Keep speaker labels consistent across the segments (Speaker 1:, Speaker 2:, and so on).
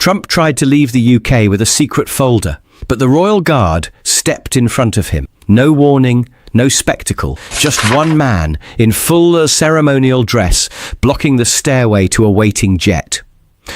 Speaker 1: Trump tried to leave the UK with a secret folder, but the royal guard stepped in front of him. No warning, no spectacle, just one man in full ceremonial dress blocking the stairway to a waiting jet.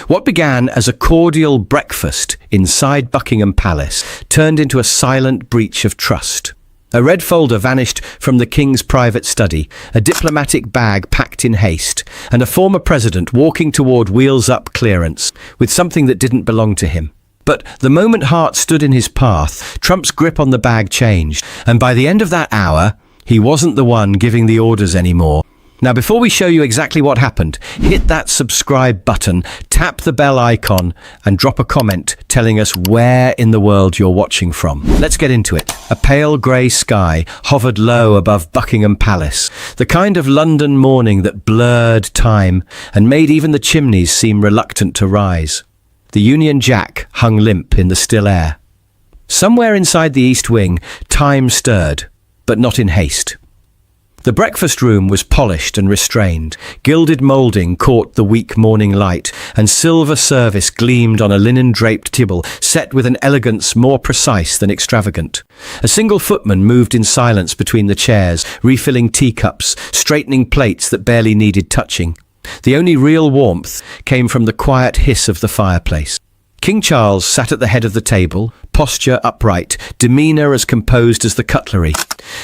Speaker 1: What began as a cordial breakfast inside Buckingham Palace turned into a silent breach of trust. A red folder vanished from the king's private study, a diplomatic bag packed in haste, and a former president walking toward wheels-up clearance with something that didn't belong to him. But the moment Hart stood in his path, Trump's grip on the bag changed, and by the end of that hour, he wasn't the one giving the orders anymore. Now, before we show you exactly what happened, hit that subscribe button, tap the bell icon, and drop a comment telling us where in the world you're watching from. Let's get into it. A pale grey sky hovered low above Buckingham Palace, the kind of London morning that blurred time and made even the chimneys seem reluctant to rise. The Union Jack hung limp in the still air. Somewhere inside the East Wing, time stirred, but not in haste. The breakfast room was polished and restrained. Gilded moulding caught the weak morning light, and silver service gleamed on a linen-draped table set with an elegance more precise than extravagant. A single footman moved in silence between the chairs, refilling teacups, straightening plates that barely needed touching. The only real warmth came from the quiet hiss of the fireplace. King Charles sat at the head of the table, posture upright, demeanour as composed as the cutlery.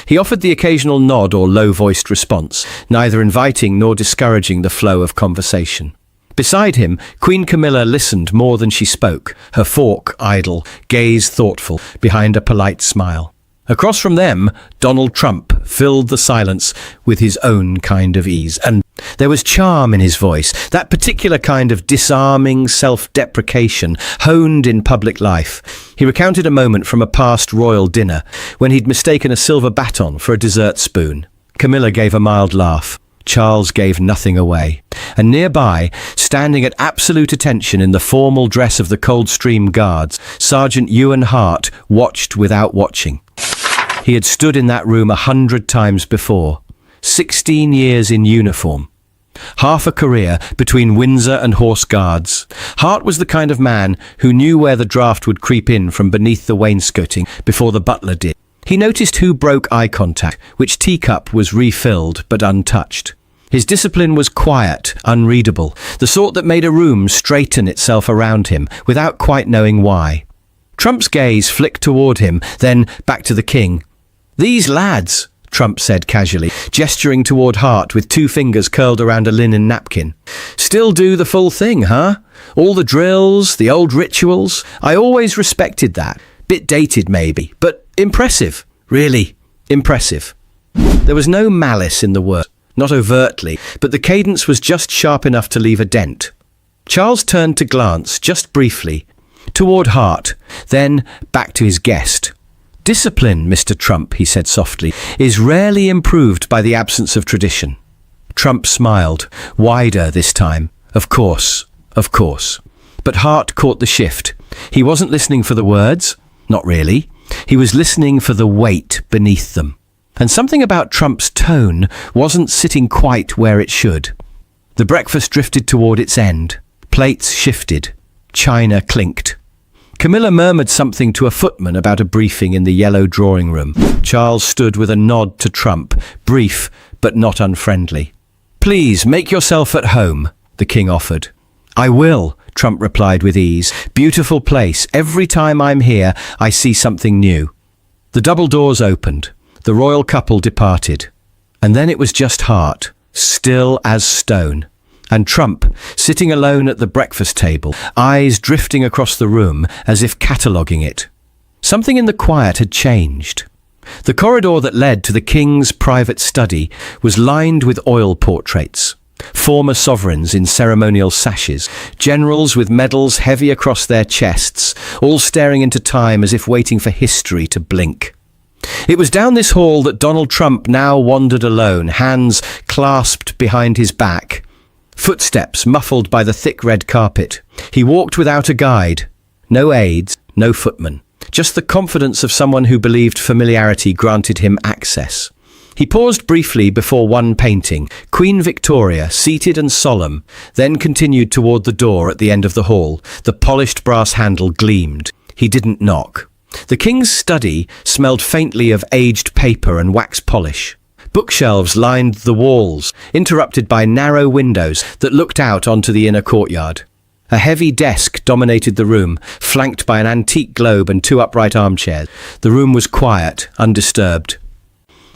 Speaker 1: He offered the occasional nod or low-voiced response, neither inviting nor discouraging the flow of conversation. Beside him, Queen Camilla listened more than she spoke, her fork idle, gaze thoughtful, behind a polite smile. Across from them, Donald Trump filled the silence with his own kind of ease, and there was charm in his voice, that particular kind of disarming self-deprecation honed in public life. He recounted a moment from a past royal dinner when he'd mistaken a silver baton for a dessert spoon. Camilla gave a mild laugh. Charles gave nothing away. And nearby, standing at absolute attention in the formal dress of the Coldstream Guards, Sergeant Ewan Hart watched without watching. He had stood in that room 100 times before. 16 years in uniform. Half a career between Windsor and Horse Guards. Hart was the kind of man who knew where the draft would creep in from beneath the wainscoting before the butler did. He noticed who broke eye contact, which teacup was refilled but untouched. His discipline was quiet, unreadable, the sort that made a room straighten itself around him without quite knowing why. Trump's gaze flicked toward him, then back to the king. "These lads," Trump said casually, gesturing toward Hart with 2 fingers curled around a linen napkin. "Still do the full thing, huh? All the drills, the old rituals. I always respected that. Bit dated maybe, but impressive. Really impressive." There was no malice in the word, not overtly, but the cadence was just sharp enough to leave a dent. Charles turned to glance, just briefly, toward Hart, then back to his guest. "Discipline, Mr. Trump," he said softly, "is rarely improved by the absence of tradition." Trump smiled, wider this time. Of course. But Hart caught the shift. He wasn't listening for the words. Not really. He was listening for the weight beneath them. And something about Trump's tone wasn't sitting quite where it should. The breakfast drifted toward its end. Plates shifted. China clinked. Camilla murmured something to a footman about a briefing in the yellow drawing room. Charles stood with a nod to Trump, brief but not unfriendly. "Please, make yourself at home," the king offered. "I will," Trump replied with ease. "Beautiful place. Every time I'm here, I see something new." The double doors opened. The royal couple departed. And then it was just Hart, still as stone. And Trump, sitting alone at the breakfast table, eyes drifting across the room as if cataloguing it. Something in the quiet had changed. The corridor that led to the king's private study was lined with oil portraits. Former sovereigns in ceremonial sashes, generals with medals heavy across their chests, all staring into time as if waiting for history to blink. It was down this hall that Donald Trump now wandered alone, hands clasped behind his back. Footsteps muffled by the thick red carpet. He walked without a guide. No aides, no footman. Just the confidence of someone who believed familiarity granted him access. He paused briefly before one painting, Queen Victoria, seated and solemn, then continued toward the door at the end of the hall. The polished brass handle gleamed. He didn't knock. The king's study smelled faintly of aged paper and wax polish. Bookshelves lined the walls, interrupted by narrow windows that looked out onto the inner courtyard. A heavy desk dominated the room, flanked by an antique globe and two upright armchairs. The room was quiet, undisturbed.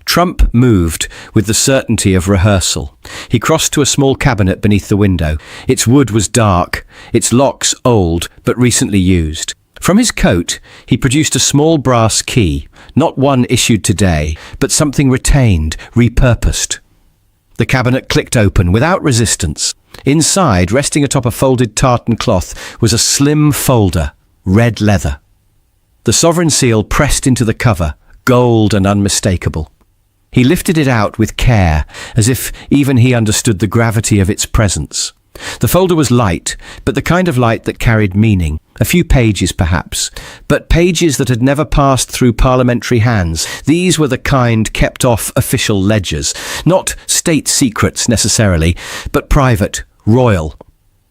Speaker 1: Trump moved with the certainty of rehearsal. He crossed to a small cabinet beneath the window. Its wood was dark, its locks old but recently used. From his coat, he produced a small brass key, not one issued today, but something retained, repurposed. The cabinet clicked open without resistance. Inside, resting atop a folded tartan cloth, was a slim folder, red leather. The sovereign seal pressed into the cover, gold and unmistakable. He lifted it out with care, as if even he understood the gravity of its presence. The folder was light, but the kind of light that carried meaning. A few pages, perhaps, but pages that had never passed through parliamentary hands. These were the kind kept off official ledgers, not state secrets necessarily, but private, royal.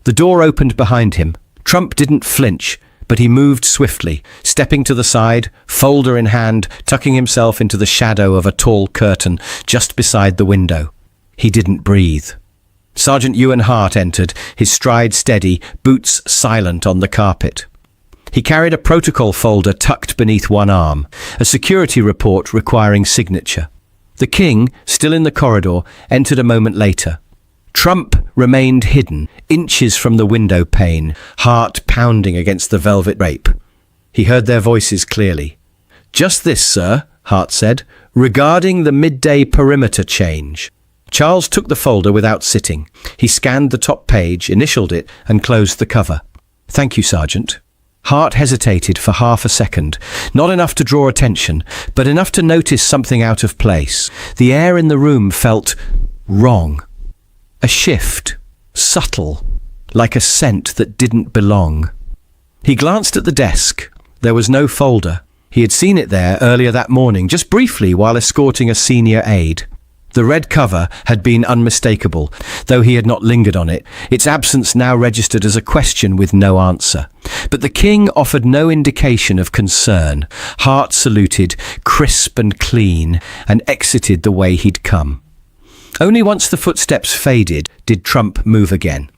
Speaker 1: The door opened behind him. Trump didn't flinch, but he moved swiftly, stepping to the side, folder in hand, tucking himself into the shadow of a tall curtain just beside the window. He didn't breathe. Sergeant Ewan Hart entered, his stride steady, boots silent on the carpet. He carried a protocol folder tucked beneath one arm, a security report requiring signature. The king, still in the corridor, entered a moment later. Trump remained hidden, inches from the window pane, heart pounding against the velvet drape. He heard their voices clearly. "Just this, sir," Hart said, "regarding the midday perimeter change." Charles took the folder without sitting. He scanned the top page, initialed it, and closed the cover. "Thank you, Sergeant." Hart hesitated for half a second, not enough to draw attention, but enough to notice something out of place. The air in the room felt wrong. A shift, subtle, like a scent that didn't belong. He glanced at the desk. There was no folder. He had seen it there earlier that morning, just briefly while escorting a senior aide. The red cover had been unmistakable, though he had not lingered on it. Its absence now registered as a question with no answer. But the king offered no indication of concern. Hart saluted, crisp and clean, and exited the way he'd come. Only once the footsteps faded did Trump move again.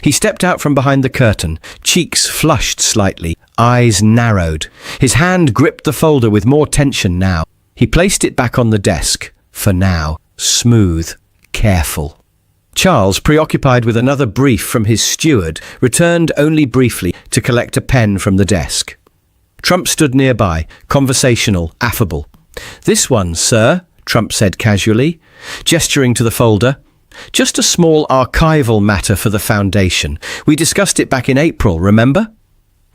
Speaker 1: He stepped out from behind the curtain, cheeks flushed slightly, eyes narrowed. His hand gripped the folder with more tension now. He placed it back on the desk, for now, smooth, careful. Charles, preoccupied with another brief from his steward, returned only briefly to collect a pen from the desk. Trump stood nearby, conversational, affable. "This one, sir," Trump said casually, gesturing to the folder. "Just a small archival matter for the foundation. We discussed it back in April, remember?"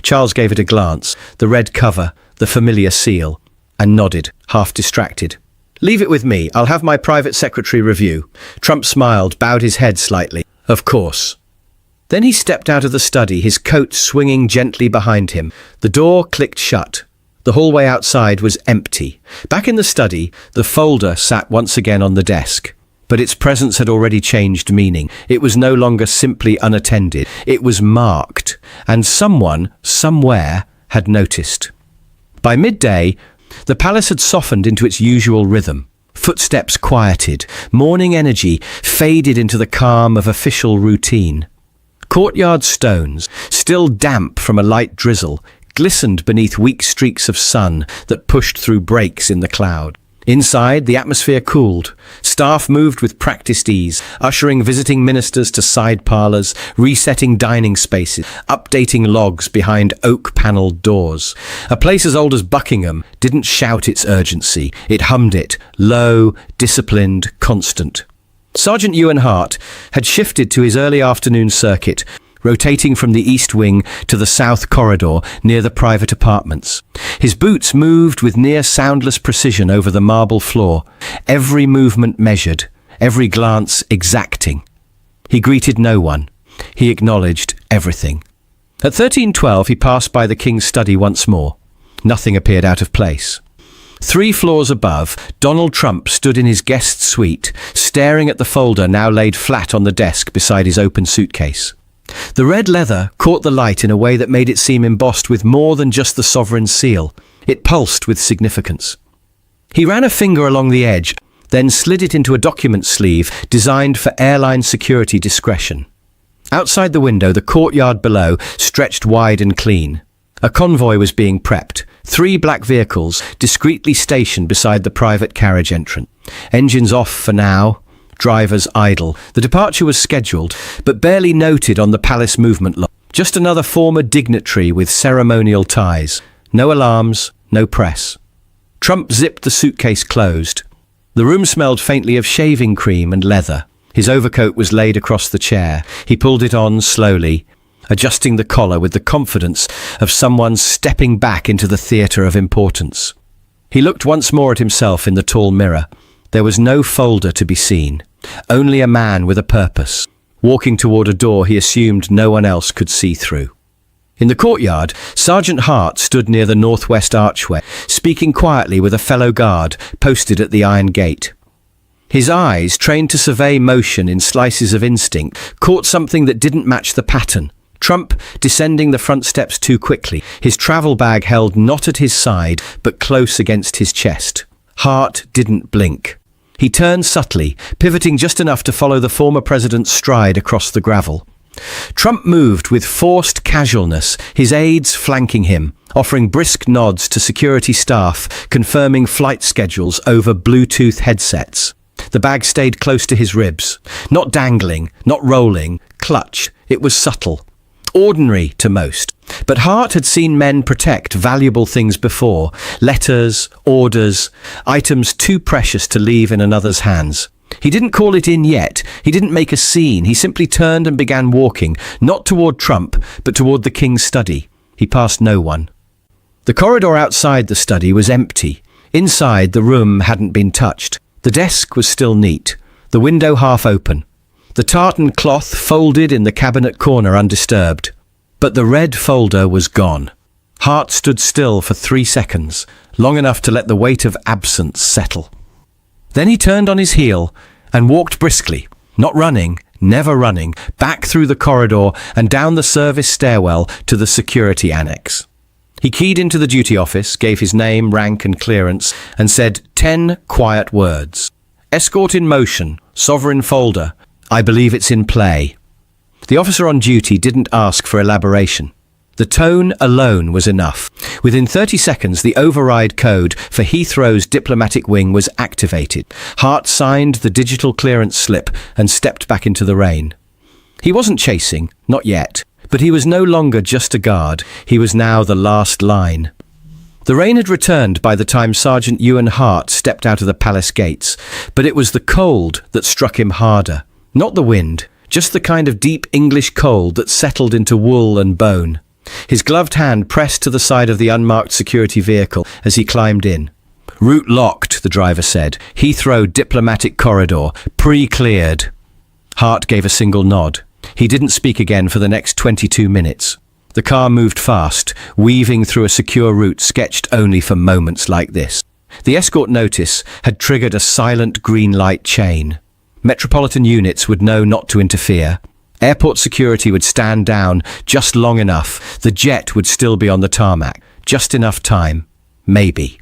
Speaker 1: Charles gave it a glance, the red cover, the familiar seal, and nodded, half distracted. "Leave it with me. I'll have my private secretary review." Trump smiled, bowed his head slightly. "Of course." Then he stepped out of the study, his coat swinging gently behind him. The door clicked shut. The hallway outside was empty. Back in the study, the folder sat once again on the desk. But its presence had already changed meaning. It was no longer simply unattended. It was marked, and someone, somewhere, had noticed. By midday, the palace had softened into its usual rhythm. Footsteps quieted. Morning energy faded into the calm of official routine. Courtyard stones, still damp from a light drizzle, glistened beneath weak streaks of sun that pushed through breaks in the cloud. Inside, the atmosphere cooled. Staff moved with practiced ease, ushering visiting ministers to side parlours, resetting dining spaces, updating logs behind oak-panelled doors. A place as old as Buckingham didn't shout its urgency. It hummed it, low, disciplined, constant. Sergeant Ewan Hart had shifted to his early afternoon circuit, rotating from the east wing to the south corridor near the private apartments. His boots moved with near-soundless precision over the marble floor, every movement measured, every glance exacting. He greeted no one. He acknowledged everything. At 13:12 he passed by the king's study once more. Nothing appeared out of place. 3 floors above, Donald Trump stood in his guest suite, staring at the folder now laid flat on the desk beside his open suitcase. The red leather caught the light in a way that made it seem embossed with more than just the sovereign's seal. It pulsed with significance. He ran a finger along the edge, then slid it into a document sleeve designed for airline security discretion. Outside the window, the courtyard below stretched wide and clean. A convoy was being prepped, 3 black vehicles discreetly stationed beside the private carriage entrance. Engines off for now, drivers idle. The departure was scheduled, but barely noted on the palace movement log. Just another former dignitary with ceremonial ties. No alarms, no press. Trump zipped the suitcase closed. The room smelled faintly of shaving cream and leather. His overcoat was laid across the chair. He pulled it on slowly, adjusting the collar with the confidence of someone stepping back into the theatre of importance. He looked once more at himself in the tall mirror. There was no folder to be seen, only a man with a purpose, walking toward a door he assumed no one else could see through. In the courtyard, Sergeant Hart stood near the northwest archway, speaking quietly with a fellow guard posted at the iron gate. His eyes, trained to survey motion in slices of instinct, caught something that didn't match the pattern. Trump descending the front steps too quickly, his travel bag held not at his side, but close against his chest. Hart didn't blink. He turned subtly, pivoting just enough to follow the former president's stride across the gravel. Trump moved with forced casualness, his aides flanking him, offering brisk nods to security staff, confirming flight schedules over Bluetooth headsets. The bag stayed close to his ribs, not dangling, not rolling, clutched. It was subtle. Ordinary to most. But Hart had seen men protect valuable things before. Letters, orders, items too precious to leave in another's hands. He didn't call it in yet. He didn't make a scene. He simply turned and began walking, not toward Trump, but toward the king's study. He passed no one. The corridor outside the study was empty. Inside, the room hadn't been touched. The desk was still neat, the window half open. The tartan cloth folded in the cabinet corner undisturbed. But the red folder was gone. Hart stood still for 3 seconds, long enough to let the weight of absence settle. Then he turned on his heel and walked briskly, not running, never running, back through the corridor and down the service stairwell to the security annex. He keyed into the duty office, gave his name, rank and clearance, and said 10 quiet words. Escort in motion, sovereign folder. I believe it's in play. The officer on duty didn't ask for elaboration. The tone alone was enough. Within 30 seconds, the override code for Heathrow's diplomatic wing was activated. Hart signed the digital clearance slip and stepped back into the rain. He wasn't chasing, not yet, but he was no longer just a guard. He was now the last line. The rain had returned by the time Sergeant Ewan Hart stepped out of the palace gates, but it was the cold that struck him harder. Not the wind, just the kind of deep English cold that settled into wool and bone. His gloved hand pressed to the side of the unmarked security vehicle as he climbed in. Route locked, the driver said. Heathrow diplomatic corridor, pre-cleared. Hart gave a single nod. He didn't speak again for the next 22 minutes. The car moved fast, weaving through a secure route sketched only for moments like this. The escort notice had triggered a silent green light chain. Metropolitan units would know not to interfere. Airport security would stand down just long enough. The jet would still be on the tarmac. Just enough time. Maybe.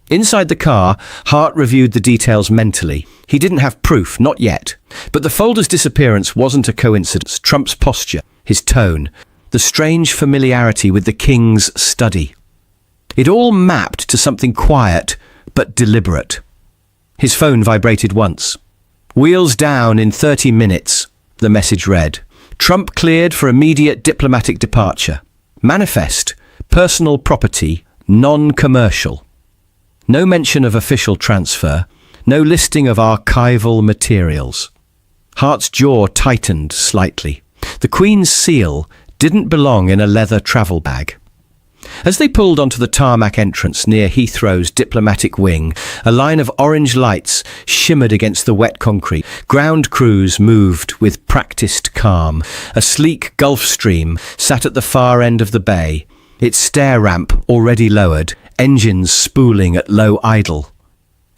Speaker 1: Inside the car, Hart reviewed the details mentally. He didn't have proof, not yet. But the folder's disappearance wasn't a coincidence. Trump's posture, his tone, the strange familiarity with the king's study. It all mapped to something quiet but deliberate. His phone vibrated once. Wheels down in 30 minutes, the message read. Trump cleared for immediate diplomatic departure. Manifest, personal property, non-commercial. No mention of official transfer, no listing of archival materials. Hart's jaw tightened slightly. The Queen's seal didn't belong in a leather travel bag. As they pulled onto the tarmac entrance near Heathrow's diplomatic wing, a line of orange lights shimmered against the wet concrete. Ground crews moved with practiced calm. A sleek Gulfstream sat at the far end of the bay, its stair ramp already lowered, engines spooling at low idle.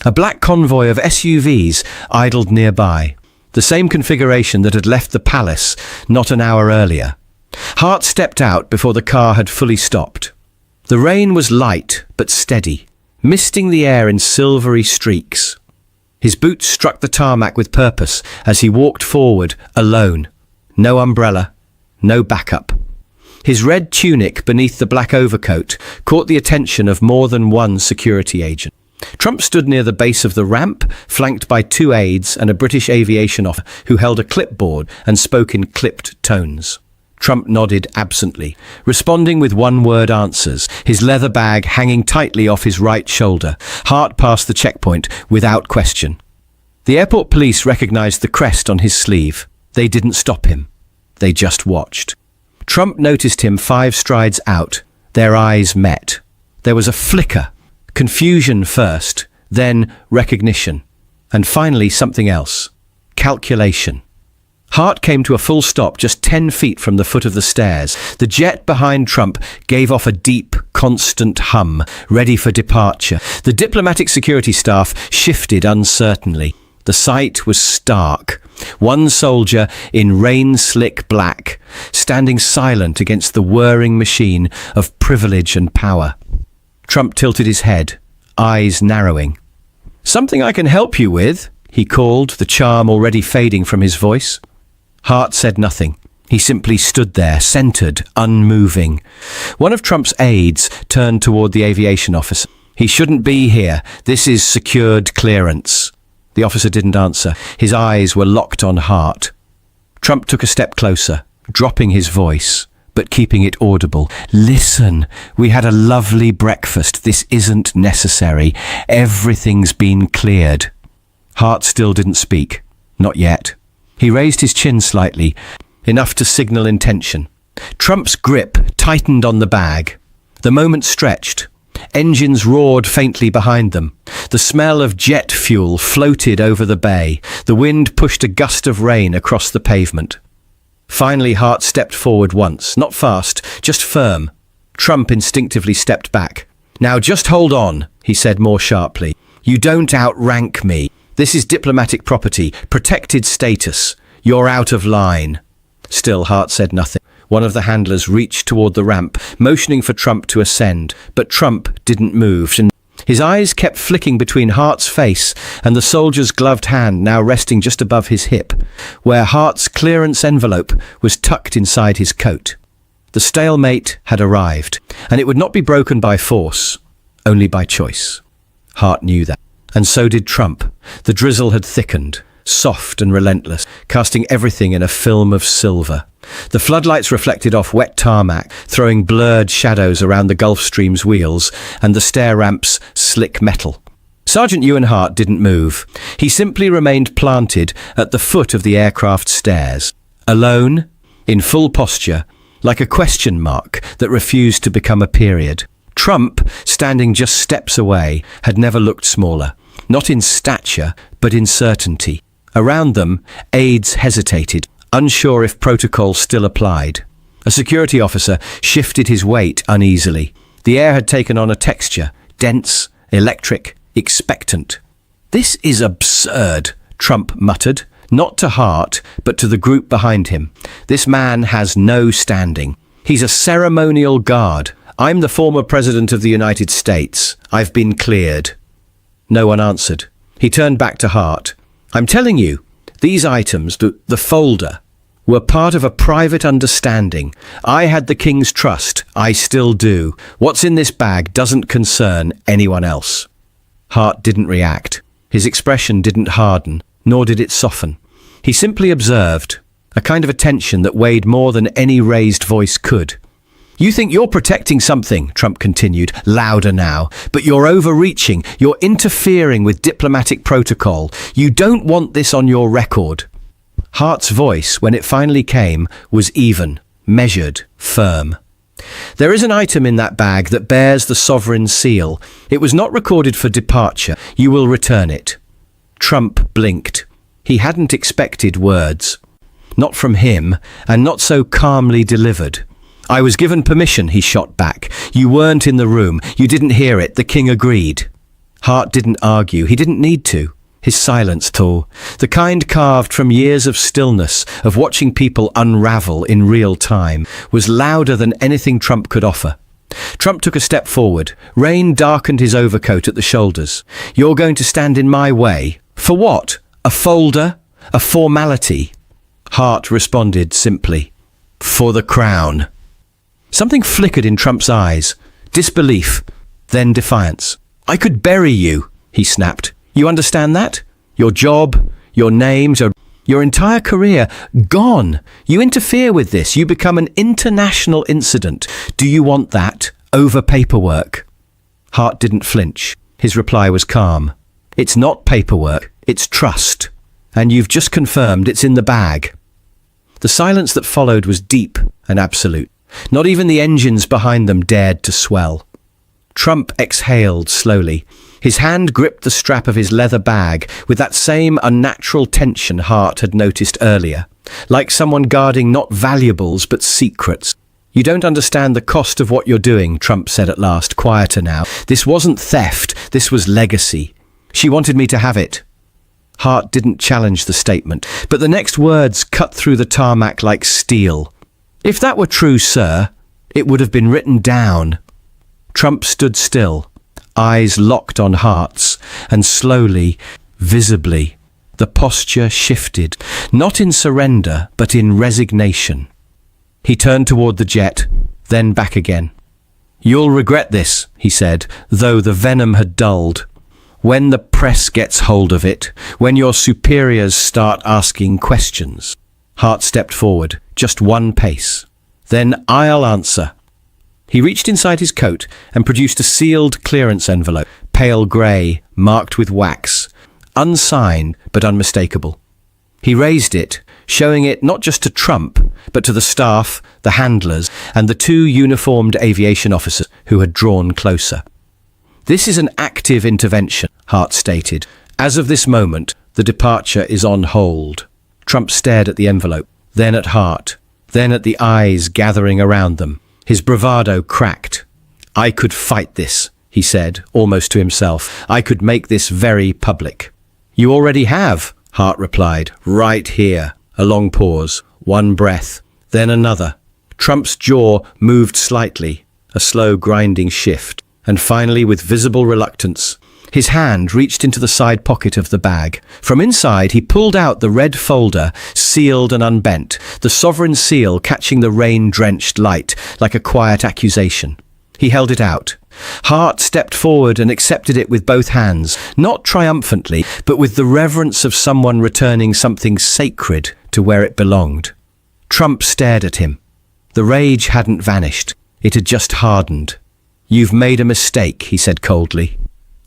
Speaker 1: A black convoy of SUVs idled nearby, the same configuration that had left the palace not an hour earlier. Hart stepped out before the car had fully stopped. The rain was light but steady, misting the air in silvery streaks. His boots struck the tarmac with purpose as he walked forward, alone. No umbrella, no backup. His red tunic beneath the black overcoat caught the attention of more than one security agent. Trump stood near the base of the ramp, flanked by 2 aides and a British aviation officer who held a clipboard and spoke in clipped tones. Trump nodded absently, responding with one-word answers, his leather bag hanging tightly off his right shoulder. Hart passed the checkpoint without question. The airport police recognized the crest on his sleeve. They didn't stop him. They just watched. Trump noticed him 5 strides out. Their eyes met. There was a flicker. Confusion first, then recognition, and finally something else. Calculation. Hart came to a full stop just 10 feet from the foot of the stairs. The jet behind Trump gave off a deep, constant hum, ready for departure. The diplomatic security staff shifted uncertainly. The sight was stark. One soldier in rain-slick black, standing silent against the whirring machine of privilege and power. Trump tilted his head, eyes narrowing. "Something I can help you with?" he called, the charm already fading from his voice. Hart said nothing. He simply stood there, centered, unmoving. One of Trump's aides turned toward the aviation officer. "He shouldn't be here. This is secured clearance." The officer didn't answer. His eyes were locked on Hart. Trump took a step closer, dropping his voice, but keeping it audible. "Listen, we had a lovely breakfast. This isn't necessary. Everything's been cleared." Hart still didn't speak. Not yet. He raised his chin slightly, enough to signal intention. Trump's grip tightened on the bag. The moment stretched. Engines roared faintly behind them. The smell of jet fuel floated over the bay. The wind pushed a gust of rain across the pavement. Finally, Hart stepped forward once, not fast, just firm. Trump instinctively stepped back. "Now just hold on," he said more sharply. "You don't outrank me. This is diplomatic property, protected status. You're out of line." Still, Hart said nothing. One of the handlers reached toward the ramp, motioning for Trump to ascend, but Trump didn't move. His eyes kept flicking between Hart's face and the soldier's gloved hand now resting just above his hip, where Hart's clearance envelope was tucked inside his coat. The stalemate had arrived, and it would not be broken by force, only by choice. Hart knew that, and so did Trump. The drizzle had thickened, soft and relentless, casting everything in a film of silver. The floodlights reflected off wet tarmac, throwing blurred shadows around the Gulf Stream's wheels and the stair ramp's slick metal. Sergeant Ewan Hart didn't move. He simply remained planted at the foot of the aircraft stairs, alone, in full posture, like a question mark that refused to become a period. Trump, standing just steps away, had never looked smaller, not in stature, but in certainty. Around them, aides hesitated, unsure if protocol still applied. A security officer shifted his weight uneasily. The air had taken on a texture, dense, electric, expectant. "This is absurd," Trump muttered, not to Hart, but to the group behind him. "This man has no standing. He's a ceremonial guard. I'm the former president of the United States. I've been cleared." No one answered. He turned back to Hart. "I'm telling you, these items, the folder, were part of a private understanding. I had the king's trust. I still do. What's in this bag doesn't concern anyone else." Hart didn't react. His expression didn't harden, nor did it soften. He simply observed, a kind of attention that weighed more than any raised voice could. "You think you're protecting something," Trump continued, louder now, "but you're overreaching. You're interfering with diplomatic protocol. You don't want this on your record." Hart's voice, when it finally came, was even, measured, firm. "There is an item in that bag that bears the sovereign seal. It was not recorded for departure. You will return it." Trump blinked. He hadn't expected words. Not from him, and not so calmly delivered. I was given permission, he shot back. You weren't in the room. You didn't hear it. The king agreed. Hart didn't argue. He didn't need to. His silence, tall, the kind carved from years of stillness, of watching people unravel in real time, was louder than anything Trump could offer. Trump took a step forward. Rain darkened his overcoat at the shoulders. You're going to stand in my way? For what? A folder? A formality? Hart responded simply. For the crown. Something flickered in Trump's eyes. Disbelief, then defiance. I could bury you, he snapped. You understand that? Your job, your names, your entire career, gone. You interfere with this. You become an international incident. Do you want that over paperwork? Hart didn't flinch. His reply was calm. It's not paperwork, it's trust. And you've just confirmed it's in the bag. The silence that followed was deep and absolute. Not even the engines behind them dared to swell. Trump exhaled slowly. His hand gripped the strap of his leather bag with that same unnatural tension Hart had noticed earlier, like someone guarding not valuables but secrets. You don't understand the cost of what you're doing, Trump said at last, quieter now. This wasn't theft, this was legacy. She wanted me to have it. Hart didn't challenge the statement, but the next words cut through the tarmac like steel. If that were true, sir, it would have been written down. Trump stood still, eyes locked on Hart's, and slowly, visibly, the posture shifted, not in surrender, but in resignation. He turned toward the jet, then back again. You'll regret this, he said, though the venom had dulled. When the press gets hold of it, when your superiors start asking questions. Hart stepped forward, just one pace. Then I'll answer. He reached inside his coat and produced a sealed clearance envelope, pale grey, marked with wax, unsigned but unmistakable. He raised it, showing it not just to Trump, but to the staff, the handlers, and the two uniformed aviation officers who had drawn closer. This is an active intervention, Hart stated. As of this moment, the departure is on hold. Trump stared at the envelope, then at Hart, then at the eyes gathering around them. His bravado cracked. I could fight this, he said, almost to himself. I could make this very public. You already have, Hart replied, right here. A long pause, one breath, then another. Trump's jaw moved slightly, a slow grinding shift, and finally, with visible reluctance, his hand reached into the side pocket of the bag. From inside, he pulled out the red folder, sealed and unbent, the sovereign seal catching the rain-drenched light like a quiet accusation. He held it out. Hart stepped forward and accepted it with both hands, not triumphantly, but with the reverence of someone returning something sacred to where it belonged. Trump stared at him. The rage hadn't vanished. It had just hardened. You've made a mistake, he said coldly.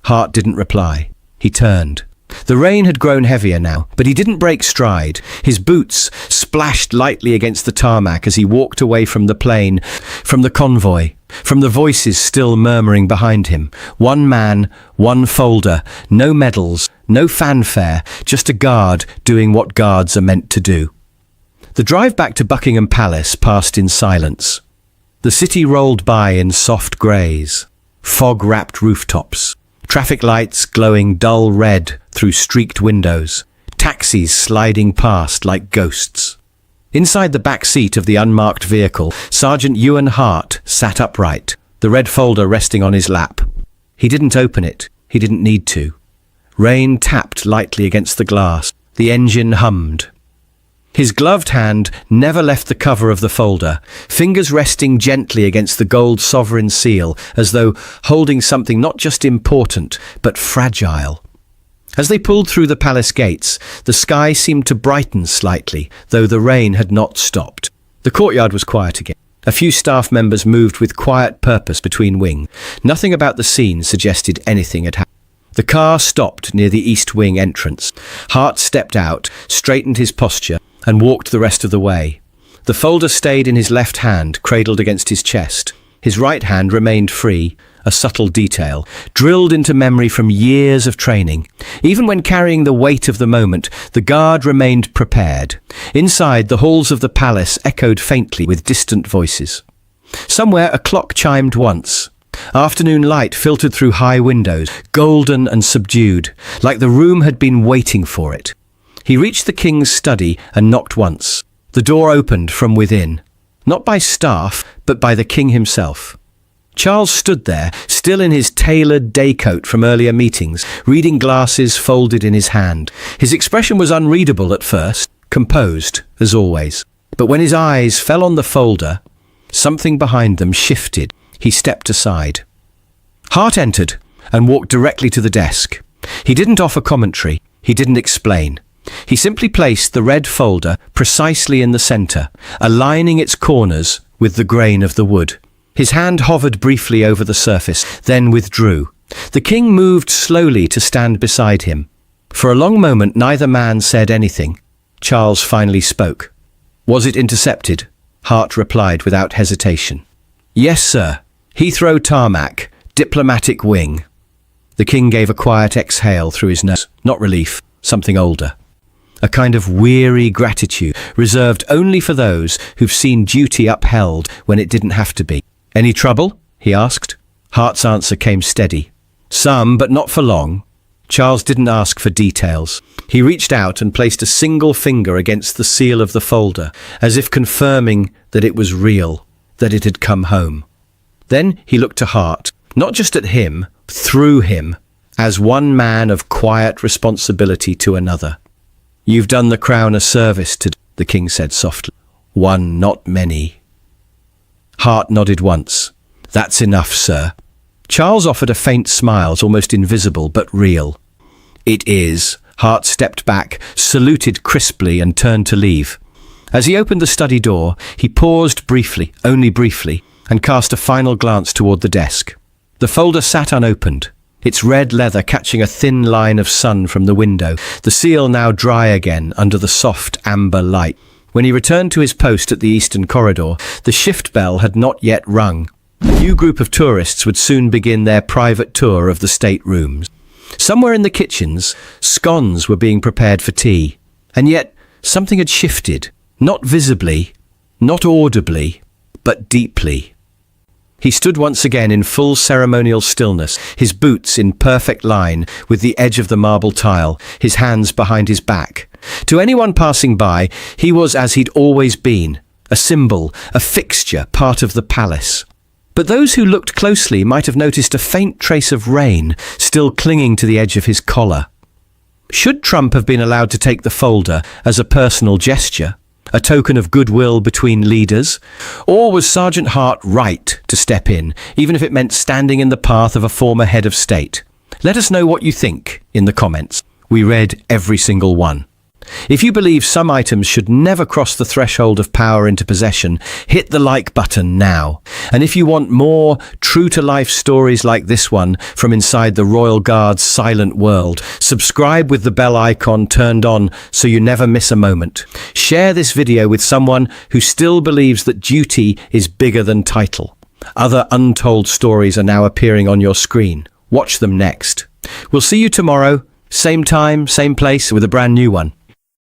Speaker 1: Hart didn't reply. He turned. The rain had grown heavier now, but he didn't break stride. His boots splashed lightly against the tarmac as he walked away from the plane, from the convoy, from the voices still murmuring behind him. One man, one folder, no medals, no fanfare, just a guard doing what guards are meant to do. The drive back to Buckingham Palace passed in silence. The city rolled by in soft greys, fog-wrapped rooftops, traffic lights glowing dull red through streaked windows, taxis sliding past like ghosts. Inside the back seat of the unmarked vehicle, Sergeant Ewan Hart sat upright, the red folder resting on his lap. He didn't open it. He didn't need to. Rain tapped lightly against the glass. The engine hummed. His gloved hand never left the cover of the folder, fingers resting gently against the gold sovereign seal, as though holding something not just important, but fragile. As they pulled through the palace gates, the sky seemed to brighten slightly, though the rain had not stopped. The courtyard was quiet again. A few staff members moved with quiet purpose between wing. Nothing about the scene suggested anything had happened. The car stopped near the East Wing entrance. Hart stepped out, straightened his posture, and walked the rest of the way. The folder stayed in his left hand, cradled against his chest. His right hand remained free, a subtle detail, drilled into memory from years of training. Even when carrying the weight of the moment, the guard remained prepared. Inside, the halls of the palace echoed faintly with distant voices. Somewhere a clock chimed once. Afternoon light filtered through high windows, golden and subdued, like the room had been waiting for it. He reached the king's study and knocked once. The door opened from within, not by staff, but by the king himself. Charles stood there, still in his tailored day coat from earlier meetings, reading glasses folded in his hand. His expression was unreadable at first, composed, as always. But when his eyes fell on the folder, something behind them shifted. He stepped aside. Hart entered and walked directly to the desk. He didn't offer commentary. He didn't explain. He simply placed the red folder precisely in the center, aligning its corners with the grain of the wood. His hand hovered briefly over the surface, then withdrew. The king moved slowly to stand beside him. For a long moment, neither man said anything. Charles finally spoke. "Was it intercepted?" Hart replied without hesitation. "Yes, sir. Heathrow tarmac, diplomatic wing." The king gave a quiet exhale through his nose. Not relief, something older. A kind of weary gratitude, reserved only for those who've seen duty upheld when it didn't have to be. "Any trouble?" he asked. Hart's answer came steady. "Some, but not for long." Charles didn't ask for details. He reached out and placed a single finger against the seal of the folder, as if confirming that it was real, that it had come home. Then he looked to Hart, not just at him, through him, as one man of quiet responsibility to another. "You've done the crown a service today," the king said softly. "One, not many." Hart nodded once. "That's enough, sir." Charles offered a faint smile, almost invisible, but real. "It is." Hart stepped back, saluted crisply, and turned to leave. As he opened the study door, he paused briefly, only briefly, and cast a final glance toward the desk. The folder sat unopened, its red leather catching a thin line of sun from the window, the seal now dry again under the soft amber light. When he returned to his post at the eastern corridor, the shift bell had not yet rung. A new group of tourists would soon begin their private tour of the state rooms. Somewhere in the kitchens, scones were being prepared for tea. And yet, something had shifted, not visibly, not audibly, but deeply. He stood once again in full ceremonial stillness, his boots in perfect line with the edge of the marble tile, his hands behind his back. To anyone passing by, he was as he'd always been, a symbol, a fixture, part of the palace. But those who looked closely might have noticed a faint trace of rain still clinging to the edge of his collar. Should Trump have been allowed to take the folder as a personal gesture, a token of goodwill between leaders? Or was Sergeant Hart right to step in, even if it meant standing in the path of a former head of state? Let us know what you think in the comments. We read every single one. If you believe some items should never cross the threshold of power into possession, hit the like button now. And if you want more true-to-life stories like this one from inside the Royal Guard's silent world, subscribe with the bell icon turned on so you never miss a moment. Share this video with someone who still believes that duty is bigger than title. Other untold stories are now appearing on your screen. Watch them next. We'll see you tomorrow, same time, same place, with a brand new one.